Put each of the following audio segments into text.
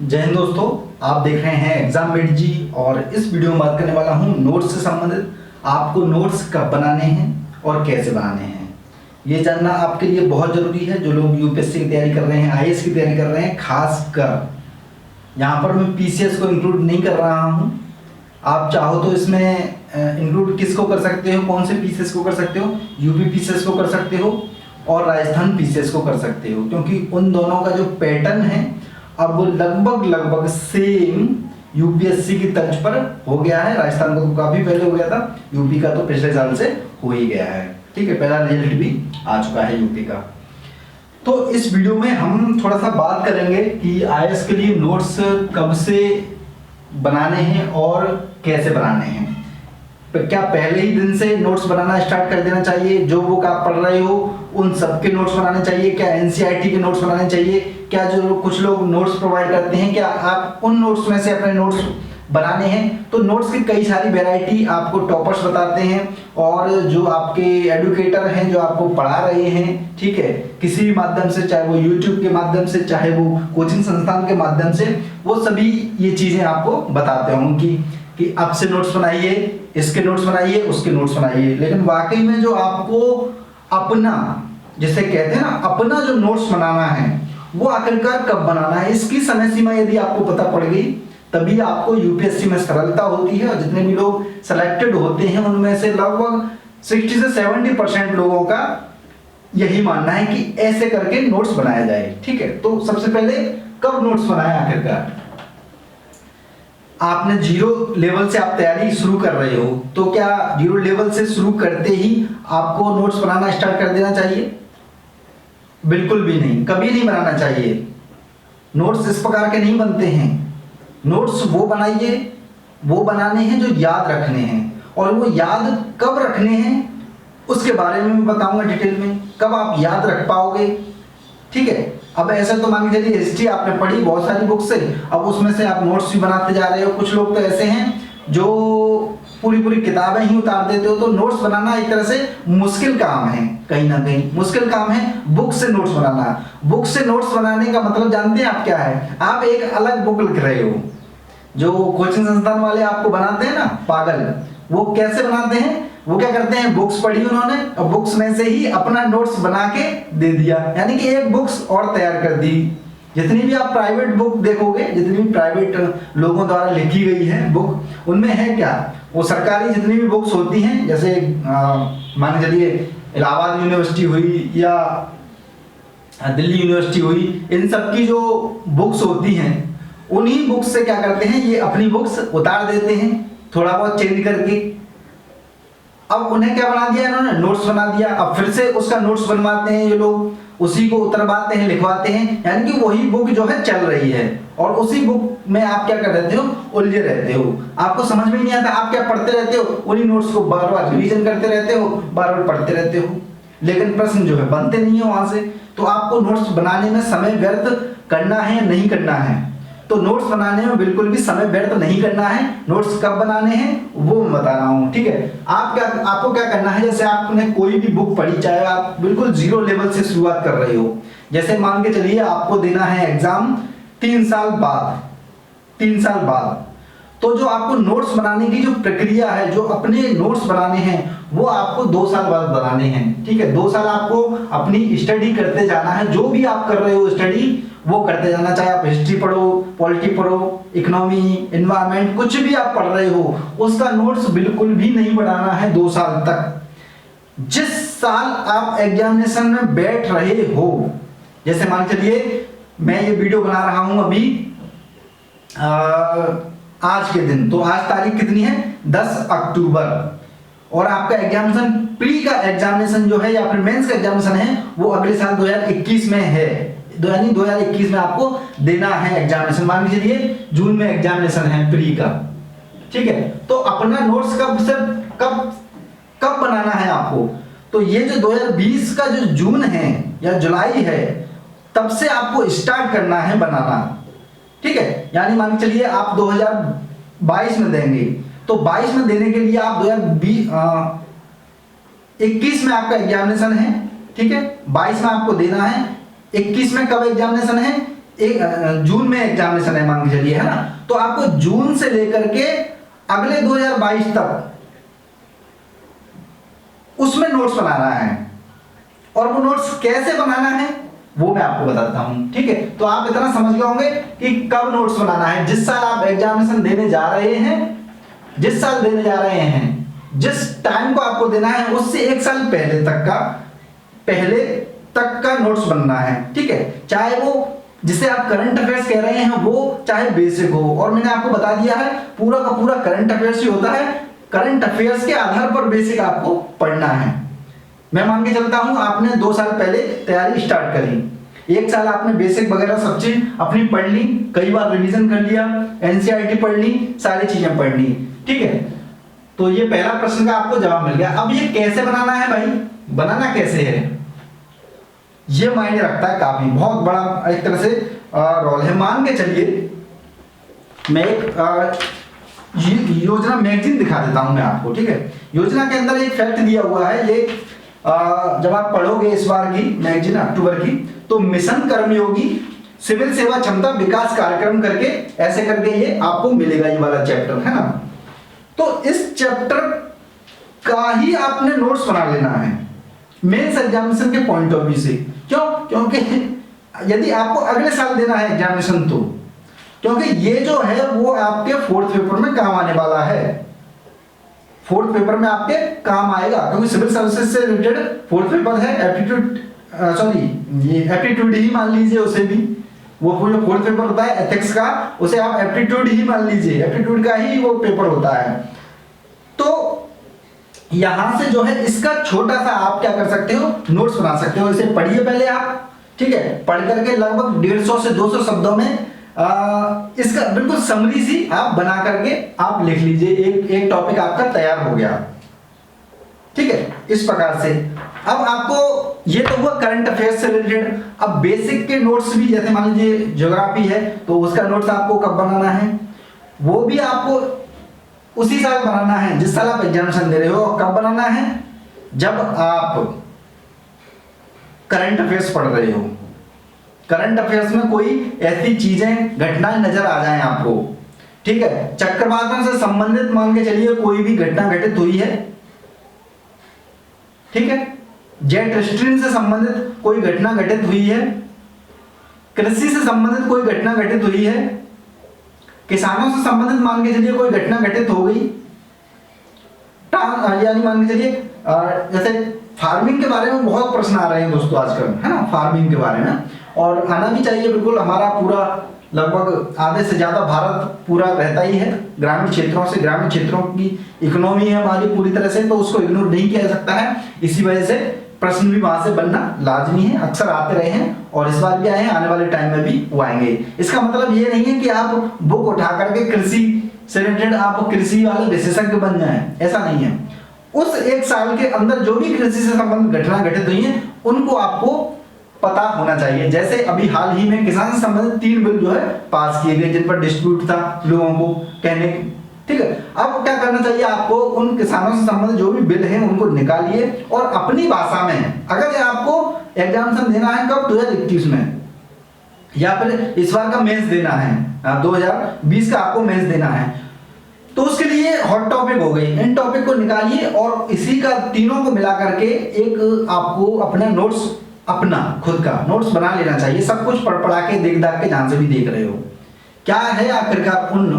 जय हिंद दोस्तों, आप देख रहे हैं एग्जाम मेट जी। और इस वीडियो में बात करने वाला हूं नोट्स से संबंधित। आपको नोट्स कब बनाने हैं और कैसे बनाने हैं, ये जानना आपके लिए बहुत ज़रूरी है। जो लोग यूपीएससी की तैयारी कर रहे हैं, आईएएस की तैयारी कर रहे हैं, खासकर यहाँ पर मैं पीसीएस को इंक्लूड नहीं कर रहा हूँ। आप चाहो तो इसमें इंक्लूड किसको कर सकते हो, कौन से पीसीएस को कर सकते हो, यूपी पीसीएस को कर सकते हो और राजस्थान पीसीएस को कर सकते हो, क्योंकि उन दोनों का जो पैटर्न है अब वो लगभग सेम यूपीएससी की तर्ज पर हो गया है। राजस्थान का तो काफी पहले हो गया था, यूपी का तो पिछले साल से हो ही गया है। ठीक है, पहला रिजल्ट भी आ चुका है यूपी का। तो इस वीडियो में हम थोड़ा सा बात करेंगे कि आईएएस के लिए नोट्स कब से बनाने हैं और कैसे बनाने हैं। क्या पहले ही दिन से नोट्स बनाना स्टार्ट कर देना चाहिए? जो बुक आप पढ़ रहे हो उन सबके नोट्स बनाने चाहिए? क्या एनसीईआरटी के नोट्स बनाने चाहिए? क्या जो कुछ लोग नोट्स प्रोवाइड करते हैं, क्या आप उन नोट्स में से अपने नोट्स बनाने हैं? तो नोट्स की कई सारी वैरायटी आपको टॉपर्स बताते हैं और जो आपके एडुकेटर हैं, जो आपको पढ़ा रहे हैं, ठीक है, किसी भी माध्यम से, चाहे वो यूट्यूब के माध्यम से, चाहे वो कोचिंग संस्थान के माध्यम से, वो सभी ये चीजें आपको बताते होंगे कि अब से नोट्स बनाइए, इसके नोट्स बनाइए, उसके नोट्स बनाइए। लेकिन वाकई में जो आपको अपना, जिसे कहते हैं ना, अपना जो नोट्स बनाना है वो आखिरकार कब बनाना है, इसकी समय सीमा यदि आपको पता पड़ गई तभी आपको यूपीएससी में सरलता होती है। और जितने भी लोग सेलेक्टेड होते हैं उनमें से लगभग 60 से 70% लोगों का यही मानना है कि ऐसे करके नोट्स बनाया जाए। ठीक है, तो सबसे पहले कब नोट्स बनाए? आखिरकार आपने जीरो लेवल से आप तैयारी शुरू कर रहे हो, तो क्या जीरो लेवल से शुरू करते ही आपको नोट्स बनाना स्टार्ट कर देना चाहिए? बिल्कुल भी नहीं, कभी नहीं बनाना चाहिए। नोट्स इस प्रकार के नहीं बनते हैं। नोट्स वो बनाइए, वो बनाने हैं जो याद रखने हैं, और वो याद कब रखने हैं उसके बारे में मैं बताऊंगा डिटेल में, कब आप याद रख पाओगे। ठीक है, अब ऐसा तो मान के चलिए हिस्ट्री आपने पढ़ी बहुत सारी बुक से, अब उसमें से आप नोट्स भी बनाते जा रहे हो। कुछ लोग तो ऐसे हैं जो पूरी किताबें ही उतार देते हो। तो नोट्स बनाना एक तरह से मुश्किल काम है, कहीं ना कहीं मुश्किल काम है बुक से नोट्स बनाना। बुक से नोट्स बनाने का मतलब जानते हैं आप क्या है? आप एक अलग बुक लिख रहे हो। जो कोचिंग संस्थान वाले आपको बनाते हैं ना पागल, वो कैसे बनाते हैं? वो क्या करते हैं, बुक्स पढ़ी उन्होंने और बुक्स में से ही अपना नोट्स बना के दे दिया, यानी कि एक बुक्स और तैयार कर दी। जितनी भी आप प्राइवेट बुक देखोगे, जितनी भी प्राइवेट लोगों द्वारा लिखी गई है बुक, उनमें है क्या, वो सरकारी जितनी भी बुक्स होती हैं, जैसे मान चलिए इलाहाबाद यूनिवर्सिटी हुई या दिल्ली यूनिवर्सिटी हुई, इन सब की जो बुक्स होती हैं, उन्हीं बुक्स से क्या करते हैं, ये अपनी बुक्स उतार देते हैं थोड़ा बहुत चेंज करके। अब उन्हें क्या बना दिया इन्होंने, नोट्स बना दिया। अब फिर से उसका नोट्स बनवाते हैं ये लोग, उसी को उतरवाते हैं, लिखवाते हैं, यानी कि वही बुक जो है चल रही है और उसी बुक में आप क्या कर रहते हो, उलझे रहते हो। आपको समझ में नहीं आता, आप क्या पढ़ते रहते हो, उन्हीं नोट्स को बार बार रिवीजन करते रहते हो, बार बार पढ़ते रहते हो, लेकिन प्रश्न जो है बनते नहीं है वहां से। तो आपको नोट्स बनाने में समय व्यर्थ करना है, नहीं करना है? तो नोट्स बनाने में बिल्कुल भी समय व्यर्थ नहीं करना है। नोट्स कब बनाने हैं वो मैं बता रहा हूँ। ठीक है, आपको क्या करना है, जैसे आपने कोई भी बुक पढ़ी, चाहे आप बिल्कुल जीरो लेवल से शुरुआत कर रहे हो, जैसे मान के चलिए आपको देना है एग्जाम 3 साल बाद, 3 साल बाद, तो जो आपको नोट्स बनाने की जो प्रक्रिया है, जो अपने नोट्स बनाने हैं, वो आपको 2 साल बाद बनाने हैं। ठीक है, 2 साल आपको अपनी स्टडी करते जाना है। जो भी आप कर रहे हो स्टडी वो करते जाना, चाहे आप हिस्ट्री पढ़ो, पॉलिटी पढ़ो, इकोनॉमी, एनवायरनमेंट, कुछ भी आप पढ़ रहे हो, उसका नोट्स बिल्कुल भी नहीं बनाना है 2 साल तक। जिस साल आप एग्जामिनेशन में बैठ रहे हो, जैसे मान चलिए मैं ये वीडियो बना रहा हूं अभी आज के दिन, तो आज तारीख कितनी है, 10 अक्टूबर, और आपका एग्जामिनेशन प्री का एग्जामिनेशन जो है या फिर मेंस का एग्जामिनेशन है वो अगले साल 2021 में है, यानी 2021 में आपको देना है एग्जामिनेशन। मान के चलिए जून में एग्जामिनेशन है प्री का। ठीक है, तो अपना नोट्स कब बनाना है आपको? तो ये जो 2020 का जो जून है या जुलाई है, तब से आपको स्टार्ट करना है बनाना। ठीक है, यानी मान के चलिए आप 2022 में देंगे, तो 22 में देने के लिए आप 2021 में आपका एग्जामिनेशन है। ठीक है, 22 में आपको देना है। 21 में कब एग्जामिनेशन है, एक जून में एग्जामिनेशन है मान के चलिए, है ना, तो आपको जून से लेकर के अगले 2022 तक उसमें नोट्स बनाना है। और वो नोट्स कैसे बनाना है वो मैं आपको बताता हूं, ठीक है। तो आप इतना समझ गए होंगे कि कब नोट्स बनाना है। जिस साल आप एग्जामिनेशन देने जा रहे हैं, जिस साल देने जा रहे हैं, जिस टाइम को आपको देना है उससे एक साल पहले तक का नोट्स बनना है, ठीक है। चाहे वो जिसे आप करंट अफेयर्स कह रहे हैं वो चाहे बेसिक हो, और मैंने आपको बता दिया है पूरा का पूरा करंट अफेयर्स ही होता है। करंट अफेयर्स के आधार पर बेसिक आपको पढ़ना है। मैं मान के चलता हूं आपने 2 साल पहले तैयारी स्टार्ट करी, 1 साल आपने बेसिक वगैरह सब चीज अपनी पढ़ ली, कई बार रिवीजन कर लिया, एनसीईआरटी पढ़ ली, सारी चीजें पढ़ ली, ठीक है। तो ये पहला प्रश्न का आपको जवाब मिल गया। अब ये कैसे बनाना है भाई, बनाना कैसे है ये मायने रखता है काफी, बहुत बड़ा एक तरह से रोल है। मान के चलिए मैं एक योजना मैगजीन दिखा देता हूं मैं आपको, ठीक है। योजना के अंदर एक फैक्ट दिया हुआ है, ये जब आप पढ़ोगे इस बार की मैगजीन अक्टूबर की, तो मिशन कर्मयोगी सिविल सेवा क्षमता विकास कार्यक्रम करके ऐसे करके ये आपको मिलेगा, ये वाला चैप्टर, है ना। तो इस चैप्टर का ही आपने नोट्स बना लेना है मेंस एग्जामिनेशन के पॉइंट ऑफ व्यू से। क्यों? क्योंकि यदि आपको अगले साल देना है एग्जामिनेशन, तो क्योंकि ये जो है वो आपके 4th पेपर में काम आने वाला है, 4th पेपर में आपके काम आएगा, क्योंकि सिविल सर्विसेज से रिलेटेड 4th पेपर है। एप्टीट्यूड ये एप्टीट्यूड ही मान लीजिए, उसे भी वो जो 4th पेपर होता है एथिक्स का, उसे आप एप्टीट्यूड ही मान लीजिए, एप्टीट्यूड का ही वो पेपर होता है। तो यहां से जो है इसका छोटा सा आप क्या कर सकते हो, नोट्स बना सकते हो। इसे पढ़िए पहले आप, ठीक है। पढ़ करके लगभग 150 से 200 शब्दों में इसका बिल्कुल समरी सी आप बना करके आप लिख लीजिए, एक टॉपिक आपका तैयार हो गया, ठीक है। इस प्रकार से अब आपको ये तो हुआ करंट अफेयर्स से रिलेटेड। अब बेसिक के नोट्स भी, जैसे मान लीजिए ज्योग्राफी है तो उसका नोट्स आपको कब बनाना है, वो भी आपको उसी साल बनाना है जिस साल आप एग्जामिनेशन दे रहे हो। कब बनाना है? जब आप करंट अफेयर्स पढ़ रहे हो, करंट अफेयर्स में कोई ऐसी चीजें घटनाएं नजर आ जाएं आपको, ठीक है। चक्रवातों से संबंधित मान के चलिए कोई भी घटना घटित हुई है, ठीक है। जेट स्ट्रीम से संबंधित कोई घटना घटित हुई है, कृषि से संबंधित कोई घटना घटित हुई है, किसानों से संबंधित मान के चलिए कोई घटना घटित हो गई, यानी मान के चलिए जैसे फार्मिंग के बारे में बहुत प्रश्न आ रहे हैं दोस्तों आजकल, है ना, फार्मिंग के बारे में, और आना भी चाहिए बिल्कुल। हमारा पूरा लगभग आधे से ज्यादा भारत पूरा रहता ही है ग्रामीण क्षेत्रों से, ग्रामीण क्षेत्रों की इकोनॉमी है हमारी पूरी तरह से, तो उसको इग्नोर नहीं किया जा सकता है। इसी वजह से प्रश्न भी वहां से बनना लाजमी है, अक्सर आते रहे हैं और इस बार भी आए हैं, आने वाले टाइम में भी वो आएंगे। इसका मतलब ये नहीं है कि आप बुक उठा करके कृषि से रिलेटेड आप कृषि वाले विशेषज्ञ बन जाएं, ऐसा नहीं है। उस एक साल के अंदर जो भी कृषि से संबंधित घटना घटित हुई है उनको आपको पता होना चाहिए। जैसे अभी हाल ही में किसान से संबंधित 3 बिल जो है पास किए गए जिन पर डिस्प्यूट था लोगों को कहने, ठीक है। अब क्या करना चाहिए आपको, उन किसानों से संबंधित जो भी बिल हैं उनको निकालिए और अपनी भाषा में, अगर आपको एग्जामिनेशन देना है कब 2021 में, या फिर इस बार का मेंस देना है 2020 का आपको मेंस देना है, तो उसके लिए हॉट टॉपिक हो गई, इन टॉपिक को निकालिए और इसी का तीनों को मिला करके एक आपको अपना नोट्स, अपना खुद का नोट्स बना लेना चाहिए। सब कुछ पढ़ पढ़ा के देख दाख के जहां से भी देख रहे हो क्या है आखिरकार उन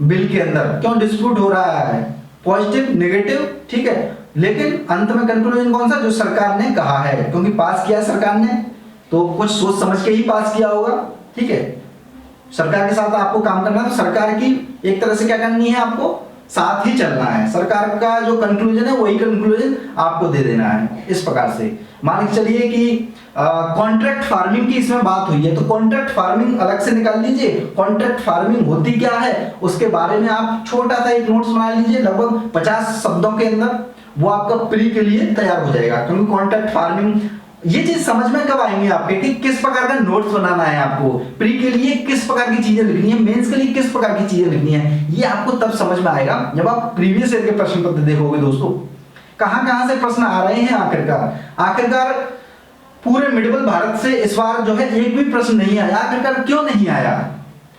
बिल के अंदर, क्यों डिस्प्यूट हो रहा है, पॉजिटिव नेगेटिव, ठीक है। लेकिन अंत में कंक्लूजन कौन सा, जो सरकार ने कहा है, क्योंकि पास किया सरकार ने तो कुछ सोच समझ के ही पास किया होगा, ठीक है। सरकार के साथ आपको काम करना है तो सरकार की एक तरह से क्या करनी है, आपको साथ ही चलना है। सरकार का जो कंक्लूजन है वही कंक्लूजन आपको दे देना है। इस प्रकार से मान के चलिए कि कॉन्ट्रैक्ट फार्मिंग की इसमें बात हुई है तो कॉन्ट्रैक्ट फार्मिंग अलग से निकाल लीजिए, कॉन्ट्रैक्ट फार्मिंग होती क्या है उसके बारे में आप छोटा सा एक नोट्स बना लीजिए लगभग 50 शब्दों के अंदर, वो आपका प्री के लिए तैयार हो जाएगा। क्योंकि कॉन्ट्रैक्ट फार्मिंग ये चीज समझ में कब आएंगे आपके कि किस प्रकार का नोट्स बनाना है आपको, प्री के लिए किस प्रकार की चीजें लिखनी है, मेंस के लिए किस प्रकार की चीजें लिखनी है, ये आपको तब समझ में आएगा जब आप प्रीवियस ईयर के प्रश्न पत्र देखोगे दोस्तों, कहां कहां से प्रश्न आ रहे हैं आखिरकार पूरे मिडिल भारत से इस बार जो है एक भी प्रश्न नहीं आया। आखिरकार क्यों नहीं आया?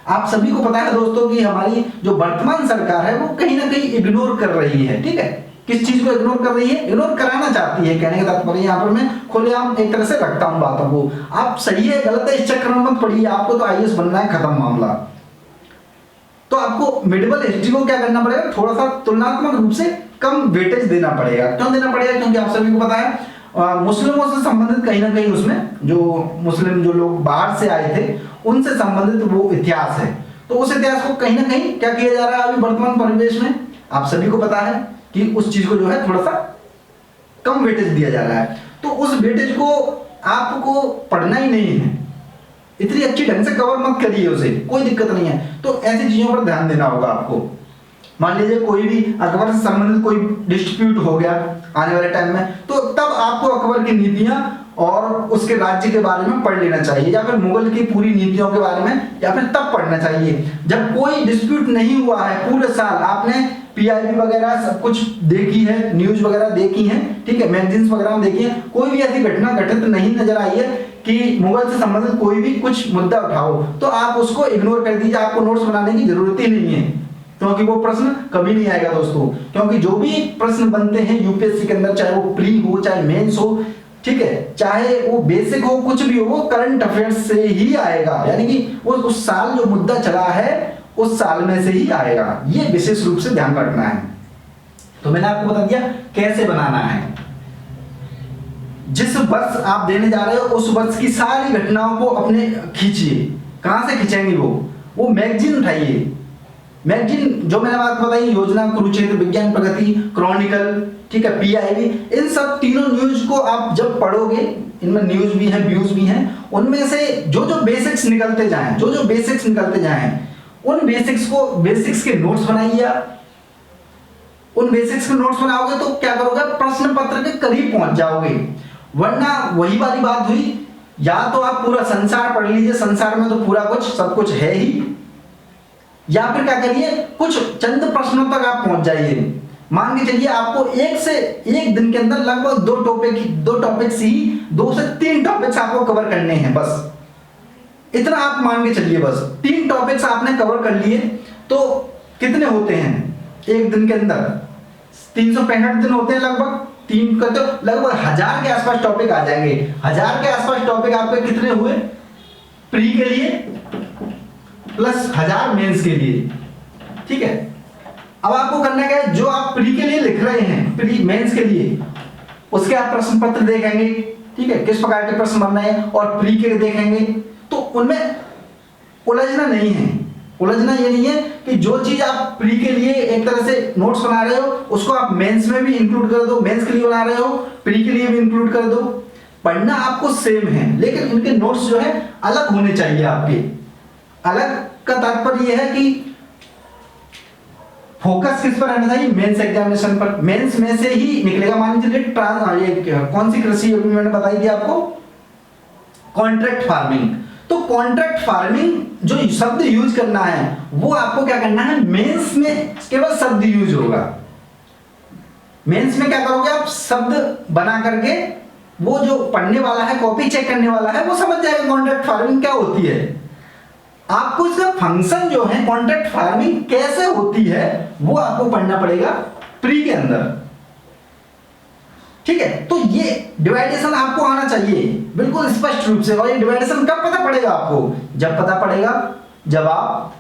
आप सभी को पता है दोस्तों कि हमारी जो वर्तमान सरकार है वो कहीं ना कहीं इग्नोर कर रही है। ठीक है, किस चीज को इग्नोर कर रही है? इग्नोर कराना चाहती है, कहने का तात्पर्य यहाँ पर मैं खुलेआम एक तरह से रखता हूँ बातों को। आप सही है गलत है इस चक्कर में मत पड़िए, आपको तो आईएएस बनना है, खत्म मामला। तो आपको मिडिवल हिस्ट्री को क्या करना पड़ेगा? थोड़ा सा तुलनात्मक रूप से कम वेटेज देना पड़ेगा। क्यों देना पड़ेगा? क्योंकि आप सभी को पता है मुस्लिमों से संबंधित कहीं ना कहीं उसमें जो मुस्लिम जो लोग बाहर से आए थे उनसे संबंधित वो इतिहास है। तो उस इतिहास को कहीं ना कहीं क्या किया जा रहा है अभी वर्तमान परिवेश में, आप सभी को पता है कि उस चीज को जो है थोड़ा सा कम वेटेज दिया जा रहा है। तो उस वेटेज को आपको पढ़ना ही नहीं है, इतनी अच्छी ढंग से कवर मत करिए उसे, कोई दिक्कत नहीं है। तो ऐसी चीजों पर ध्यान देना होगा आपको। मान लीजिए कोई भी अकबर से संबंधित कोई डिस्प्यूट हो गया आने वाले टाइम में, तो तब आपको अकबर की नीतियां और उसके राज्य के बारे में पढ़ लेना चाहिए, या फिर मुगल की पूरी नीतियों के बारे में, या फिर तब पढ़ना चाहिए जब कोई डिस्प्यूट नहीं हुआ है। पूरे साल आपने पीआईबी वगैरह सब कुछ देखी है, न्यूज वगैरह देखी है, ठीक है, मैगजीन्स वगैरह में देखी है, कोई भी ऐसी घटना घटित नहीं नजर आई है कि मुगल से संबंधित कोई भी कुछ मुद्दा उठाओ, तो आप उसको इग्नोर कर दीजिए। आपको नोट्स बनाने की जरूरत ही नहीं है, क्योंकि वो प्रश्न कभी नहीं आएगा दोस्तों। क्योंकि जो भी प्रश्न बनते हैं यूपीएससी के अंदर, चाहे वो प्री हो चाहे मेंस हो, ठीक है, चाहे वो बेसिक हो, कुछ भी हो, वो करंट अफेयर्स से ही आएगा। यानी कि वो उस साल जो मुद्दा चला है उस साल में से ही आएगा, ये विशेष रूप से ध्यान रखना है। तो मैंने आपको बता दिया कैसे बनाना है। जिस वर्ष आप देने जा रहे हो उस वर्ष की सारी घटनाओं को अपने खींचिए। कहां से खींचेंगे? वो मैगजीन उठाइए। मैगजीन जो मैंने बात बताई, योजना, कुरुक्षेत्र, विज्ञान प्रगति, क्रॉनिकल, ठीक है, पीआईबी, इन सब तीनों न्यूज को आप जब पढ़ोगे, इनमें न्यूज भी है व्यूज भी हैं, उनमें से जो जो बेसिक्स निकलते जाएं, जो जो बेसिक्स निकलते जाएं, उन बेसिक्स के नोट्स बनाइए। उन बेसिक्स के नोट्स बनाओगे तो क्या करोगे? प्रश्न पत्र के करीब पहुंच जाओगे। वरना वही वाली बात हुई, या तो आप पूरा संसार पढ़ लीजिए, संसार में तो पूरा कुछ सब कुछ है ही, या फिर क्या करिए कुछ चंद प्रश्नों तक आप पहुंच जाइए। मान के चलिए आपको एक दिन के अंदर लगभग दो टॉपिक्स ही 2 से 3 टॉपिक्स आपको कवर करने हैं, बस इतना आप मान के चलिए। बस 3 टॉपिक्स आपने कवर कर लिए तो कितने होते हैं एक दिन के अंदर? 365 दिन होते हैं लगभग, 3 का तो लगभग 1000 के आसपास टॉपिक आ जाएंगे। 1000 के आसपास टॉपिक आपके कितने हुए प्री के लिए प्लस 1000 मेंस के लिए, ठीक है। अब आपको करना क्या है? जो आप प्री के लिए लिख रहे हैं, प्री मेंस के लिए, उसके आप प्रश्न पत्र देखेंगे, ठीक है, किस प्रकार के प्रश्न बनना है, और प्री के देखेंगे तो उनमें उलझना नहीं है। उलझना ये नहीं है कि जो चीज आप प्री के लिए एक तरह से नोट्स बना रहे हो उसको आप मेंस में भी इंक्लूड कर दो, मेंस के लिए बना रहे हो प्री के लिए भी इंक्लूड कर दो। पढ़ना आपको सेम है, लेकिन इनके नोट्स जो है अलग होने चाहिए आपके। अलग का तात्पर्य यह है कि फोकस किस पर रहना चाहिए? मेंस एग्जामिनेशन पर। मेंस में से ही निकलेगा। मान लीजिए कौन सी कृषि अभी मैंने बताई थी आपको? Contract farming. तो कॉन्ट्रैक्ट फार्मिंग जो शब्द यूज करना है वो आपको क्या करना है? मेंस में केवल शब्द यूज होगा। मेंस में क्या करोगे आप? शब्द बना करके वो जो पढ़ने वाला है, कॉपी चेक करने वाला है, वो समझ जाएगा कॉन्ट्रैक्ट फार्मिंग क्या होती है। आपको इसका फंक्शन जो है, कॉन्ट्रैक्ट फार्मिंग कैसे होती है, वो आपको पढ़ना पड़ेगा प्री के अंदर, ठीक है। तो ये डिवाइडेशन आपको आना चाहिए बिल्कुल स्पष्ट रूप से। और ये डिवाइडेशन कब पता पड़ेगा आपको? जब पता पड़ेगा जब आप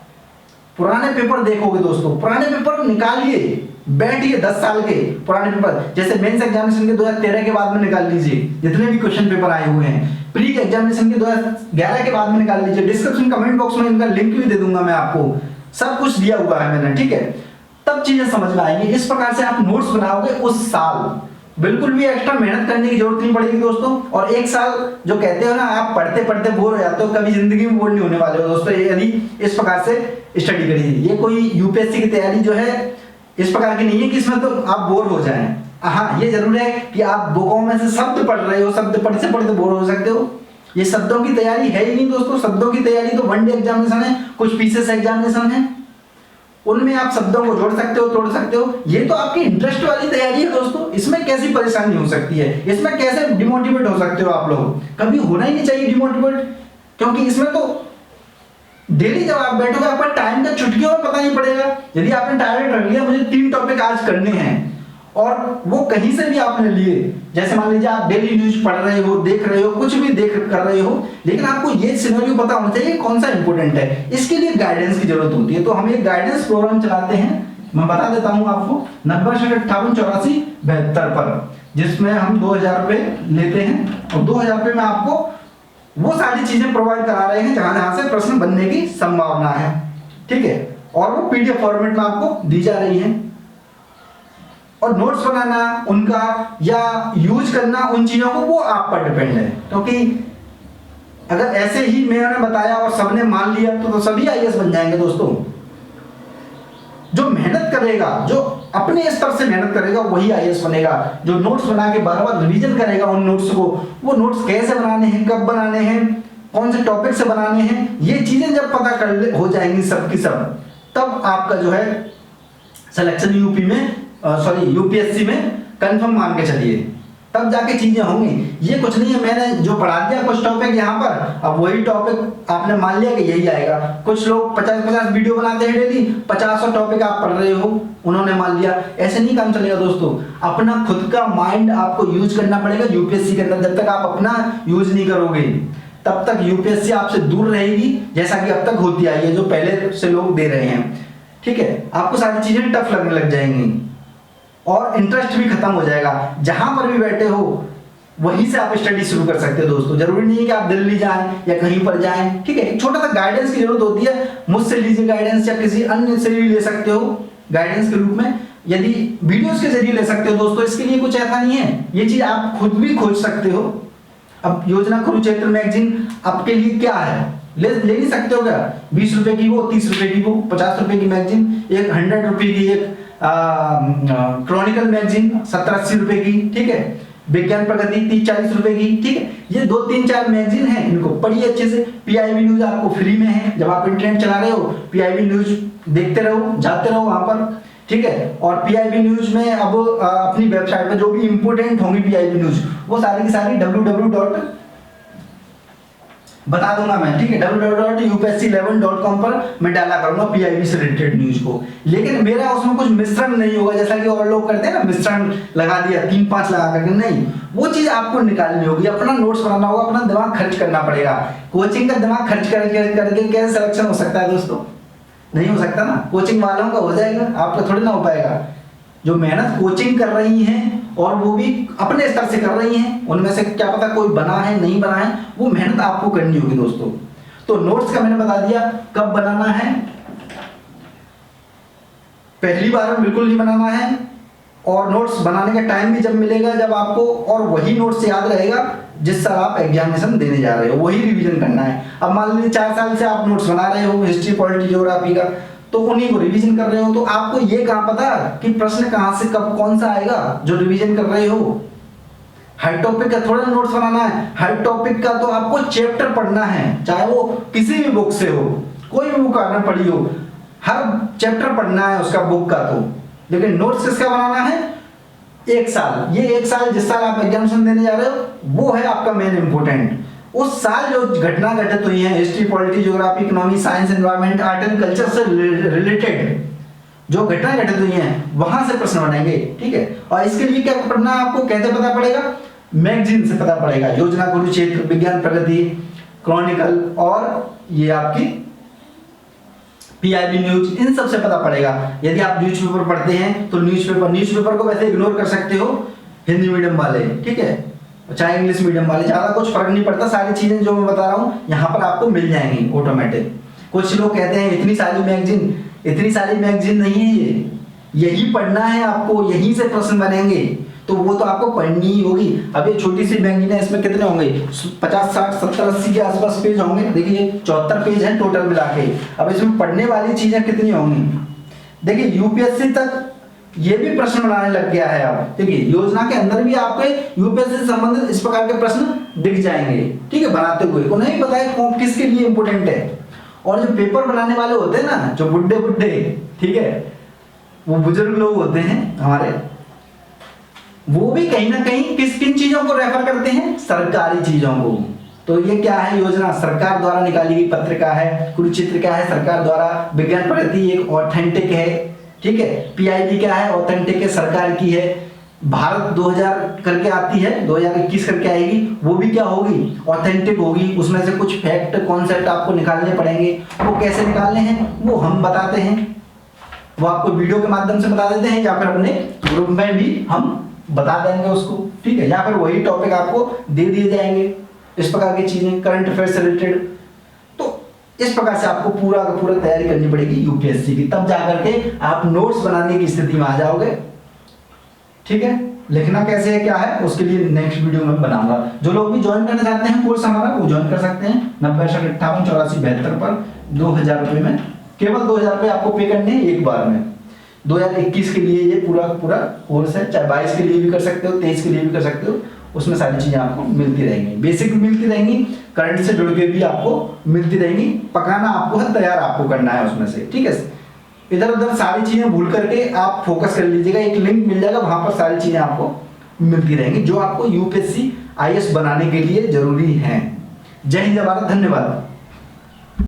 पुराने पेपर देखोगे दोस्तों। पुराने पेपर निकालिए, बैठिए 10 साल के पुराने पेपर, जैसे मेंस एग्जामिनेशन के 2013 के बाद में निकाल लीजिए जितने भी क्वेश्चन पेपर आए हुए हैं। प्री के एग्जामिनेशन के 2011 के बाद में निकाल लीजिए। डिस्क्रिप्शन कमेंट बॉक्स में इनका लिंक भी दे दूंगा मैं आपको, सब कुछ दिया हुआ है मैंने, ठीक है। तब चीजें समझ में आएंगी। इस प्रकार से आप नोट्स बनाओगे उस साल, बिल्कुल भी एक्स्ट्रा मेहनत करने की जरूरत नहीं पड़ेगी दोस्तों। और एक साल जो कहते हो ना आप पढ़ते पढ़ते बोर हो जाते हो, कभी जिंदगी में बोर नहीं होने वाले हो दोस्तों यदि इस प्रकार से स्टडी करिए। ये कोई यूपीएससी की तैयारी जो है इस प्रकार की नहीं है कि इसमें तो आप बोर हो जाएं। हाँ, ये जरूर है कि आप बुकों में से शब्द पढ़ रहे हो, शब्द पढ़ते पढ़ते बोर हो सकते हो। ये शब्दों की तैयारी है ही नहीं दोस्तों। शब्दों की तैयारी तो 1 डे एग्जामिनेशन है, कुछ पीसेस एग्जामिनेशन है। उनमें आप शब्दों को जोड़ सकते हो, तोड़ सकते हो। ये तो आपकी इंटरेस्ट वाली तैयारी है दोस्तों, इसमें कैसी परेशानी हो सकती है, इसमें कैसे डिमोटिवेट हो सकते हो आप लोग? कभी होना ही नहीं चाहिए डिमोटिवेट, क्योंकि इसमें तो डेली जब आप बैठोगे आपका टाइम का चुटकियों में पता नहीं पड़ेगा। यदि आपने टारगेट रख लिया मुझे 3 टॉपिक आज करने हैं, और वो कहीं से भी आपने लिए, जैसे मान लीजिए आप डेली न्यूज पढ़ रहे हो, देख रहे हो, कुछ भी देख कर रहे हो, लेकिन आपको ये सिनेरियो पता होना चाहिए कौन सा इंपॉर्टेंट है। इसके लिए गाइडेंस की जरूरत होती है। तो हम एक गाइडेंस प्रोग्राम चलाते हैं, मैं बता देता हूं आपको, 90-58-84-72 पर, जिसमें हम 2000 रुपए लेते हैं, और 2000 रुपए में आपको वो सारी चीजें प्रोवाइड करा रहे हैं जहां जहां से प्रश्न बनने की संभावना है, ठीक है, और वो पीडीएफ फॉर्मेट में आपको दी जा रही है। और नोट्स बनाना उनका या यूज करना उन चीजों को, वो आप पर डिपेंड है, क्योंकि अगर ऐसे ही मैंने बताया और सबने मान लिया तो सभी आईएएस बन जाएंगे दोस्तों। जो मेहनत करेगा, जो अपने स्तर से मेहनत करेगा, वही आईएएस बनेगा। जो नोट्स बना के बार बार रिवीजन करेगा उन नोट्स को, वो नोट्स कैसे बनाने हैं, कब बनाने हैं, कौन से टॉपिक से बनाने हैं, ये चीजें जब पता कर हो जाएंगी सबकी सब, तब आपका जो है सिलेक्शन यूपीएससी में कंफर्म मान के चलिए, तब जाके चीजें होंगी। ये कुछ नहीं है मैंने जो पढ़ा दिया कुछ टॉपिक यहाँ पर, अब वही टॉपिक आपने मान लिया कि यही आएगा। कुछ लोग 50-50 वीडियो बनाते हैं डेली, 50 टॉपिक आप पढ़ रहे हो, उन्होंने मान लिया। ऐसे नहीं काम चलेगा दोस्तों। अपना खुद का माइंड आपको यूज करना पड़ेगा यूपीएससी के अंदर। जब तक आप अपना यूज नहीं करोगे तब तक यूपीएससी आपसे दूर रहेगी, जैसा कि अब तक होती आई है, जो पहले से लोग दे रहे हैं, ठीक है। आपको सारी चीजें टफ लगने लग जाएंगी और इंटरेस्ट भी खत्म हो जाएगा। जहां पर भी बैठे हो वहीं से आप स्टडी शुरू कर सकते हो दोस्तों। जरूरी नहीं है कि आप दिल्ली जाएं या कहीं पर जाएं, ठीक है। छोटा सा गाइडेंस की जरूरत होती है, मुझसे लीजिए गाइडेंस या किसी अन्य से भी ले सकते हो गाइडेंस के रूप में, यदि वीडियोस के जरिए ले सकते हो दोस्तों। इसके लिए कुछ ऐसा नहीं है, ये चीज आप खुद भी खोज सकते हो। अब योजना कुरुक्षेत्र मैगजीन आपके लिए क्या है, ले नहीं सकते हो क्या? 20 रुपए की वो, 30 रुपए की वो, 50 रुपए की मैगजीन, एक 100 रुपए की एक क्रॉनिकल मैगजीन 70-80 रुपए की, ठीक है। विज्ञान प्रगति 30-40 रुपए की, ठीक है। ये 2-3-4 मैगजीन हैं, इनको पढ़िए अच्छे से। पीआईबी न्यूज आपको फ्री में है, जब आप इंटरनेट चला रहे हो पीआईबी न्यूज देखते रहो, जाते रहो वहां पर, ठीक है। और पीआईबी न्यूज में अब अपनी वेबसाइट पर जो भी इंपोर्टेंट होंगी पीआईबी न्यूज, वो सारी की सारी www बता दूंगा मैं, ठीक है, www.upsc11.com पर मैं डाला करूंगा पीआईबी से रिलेटेड न्यूज को। लेकिन मेरा उसमें कुछ मिश्रण नहीं होगा, जैसा कि और लोग करते हैं ना, मिश्रण लगा दिया 3-5 लगा करके, नहीं। वो चीज आपको निकालनी होगी, अपना नोट्स बनाना होगा, अपना दिमाग खर्च करना पड़ेगा। कोचिंग का दिमाग खर्च करके कैसे सिलेक्शन हो सकता है दोस्तों? नहीं हो सकता ना। कोचिंग वालों का हो जाएगा, आपका थोड़ी ना हो पाएगा। जो मेहनत कोचिंग कर रही हैं और वो भी अपने स्तर से कर रही हैं, उनमें से क्या पता कोई बना है नहीं बना है, वो मेहनत आपको करनी होगी दोस्तों। तो नोट्स का मैंने बता दिया कब बनाना है। पहली बार में बिल्कुल नहीं बनाना है, और नोट्स बनाने का टाइम भी जब मिलेगा जब आपको, और वही नोट्स याद रहेगा जिस साल आप एग्जामिनेशन देने जा रहे हो, वही रिवीजन करना है। अब मान लीजिए 4 साल से आप नोट्स बना रहे हो हिस्ट्री, पॉलिटी, ज्योग्राफी का, तो उन्हीं को रिवीजन कर रहे हो, तो आपको ये कहां पता कि प्रश्न कहां से कब कौन सा आएगा जो रिवीजन कर रहे हो। हर टॉपिक का थोड़ा नोट्स बनाना है, हर टॉपिक का तो आपको चैप्टर पढ़ना है, चाहे वो किसी भी बुक से हो, कोई भी बुक आपने पढ़ी हो, हर चैप्टर पढ़ना है उसका बुक का। तो लेकिन नोट्स किसका बनाना है? 1 साल, ये 1 साल जिस साल आप एग्जामिनेशन देने जा रहे हो, वो है आपका मेन इंपोर्टेंट। उस साल जो घटना घटित हुई है, history, polity, geography, economy, science, environment, art and culture से रिलेटेड जो घटना घटित हुई है, वहां से प्रश्न बनेंगे, ठीक है। और इसके लिए क्या पढ़ना है आपको, कैसे पता पड़ेगा? मैगजीन से पता पड़ेगा। योजना कुरुक्षेत्र, विज्ञान प्रगति, क्रॉनिकल और ये आपकी पीआईबी न्यूज, इन सब से पता पड़ेगा। यदि आप न्यूज़पेपर पढ़ते हैं तो न्यूज़पेपर को वैसे इग्नोर कर सकते हो, हिंदी मीडियम वाले, ठीक है, चाहे इंग्लिश मीडियम वाले, ज्यादा कुछ फर्क नहीं पड़ता। सारी चीजें जो मैं बता रहा हूँ यहाँ पर आपको मिल जाएंगी ऑटोमेटिक। कुछ लोग कहते हैं इतनी सारी मैगजीन नहीं है, ये यही पढ़ना है आपको, यहीं से प्रश्न बनेंगे, तो वो तो आपको पढ़नी ही होगी। अब ये छोटी सी मैगजीन है, इसमें कितने होंगे? 50, 60, 70, 80 के आसपास पेज होंगे। देखिए 74 पेज है टोटल मिला के। अब इसमें पढ़ने वाली चीजें कितनी होंगी? देखिए यूपीएससी तक ये भी प्रश्न बनाने लग गया है। आप देखिए योजना के अंदर भी आपके यूपीएससी से संबंधित इस प्रकार के प्रश्न दिख जाएंगे, ठीक है, बनाते हुए। उन्हें भी पता है किसके लिए इंपोर्टेंट है, और जो पेपर बनाने वाले होते हैं ना, जो बुड्ढे बुड्ढे, ठीक है, वो बुजुर्ग लोग होते हैं हमारे, वो भी कहीं ना कहीं किन चीजों को रेफर करते हैं, सरकारी चीजों को। तो ये क्या है, योजना सरकार द्वारा निकाली गई पत्रिका है। कुरुक्षेत्र क्या है, सरकार द्वारा विज्ञान पद्धति एक ऑथेंटिक है, ठीक है। पीआईबी क्या है, ऑथेंटिक है, सरकार की है। भारत 2000 करके आती है, 2021 करके आएगी, वो भी क्या होगी, ऑथेंटिक होगी। उसमें से कुछ फैक्ट कॉन्सेप्ट आपको निकालने पड़ेंगे। वो कैसे निकालने हैं वो हम बताते हैं, वो आपको वीडियो के माध्यम से बता देते हैं, या फिर अपने ग्रुप में भी हम बता देंगे उसको, ठीक है। या फिर वही टॉपिक आपको दे दिए जाएंगे, इस प्रकार की चीजें करंट अफेयर से रिलेटेड। तो इस प्रकार से आपको पूरा का पूरा तैयारी करनी पड़ेगी यूपीएससी की, तब जाकर के आप नोट्स बनाने की स्थिति में आ जाओगे, ठीक है। लिखना कैसे है क्या है उसके लिए नेक्स्ट वीडियो में बनाऊंगा। जो लोग भी ज्वाइन करना चाहते हैं कोर्स हमारा, वो ज्वाइन कर सकते हैं 9058 पर 2000 रुपये में, केवल 2000 रुपये आपको पे करने हैं एक बार में। 2021 के लिए ये पूरा पूरा कोर्स है, चाहे 22 के लिए भी कर सकते हो, 23 के लिए भी कर सकते हो। उसमें सारी चीजें आपको मिलती रहेंगी, बेसिक भी मिलती रहेंगी, करंट से जुड़ के भी आपको मिलती रहेंगी। पकाना आपको है, तैयार आपको करना है उसमें से, ठीक है। इधर उधर सारी चीजें भूल करके आप फोकस कर लीजिएगा, एक लिंक मिल जाएगा, वहां पर सारी चीजें आपको मिलती रहेंगी जो आपको यूपीएससी आईएएस बनाने के लिए जरूरी हैं। जय हिंद, जय भारत, धन्यवाद।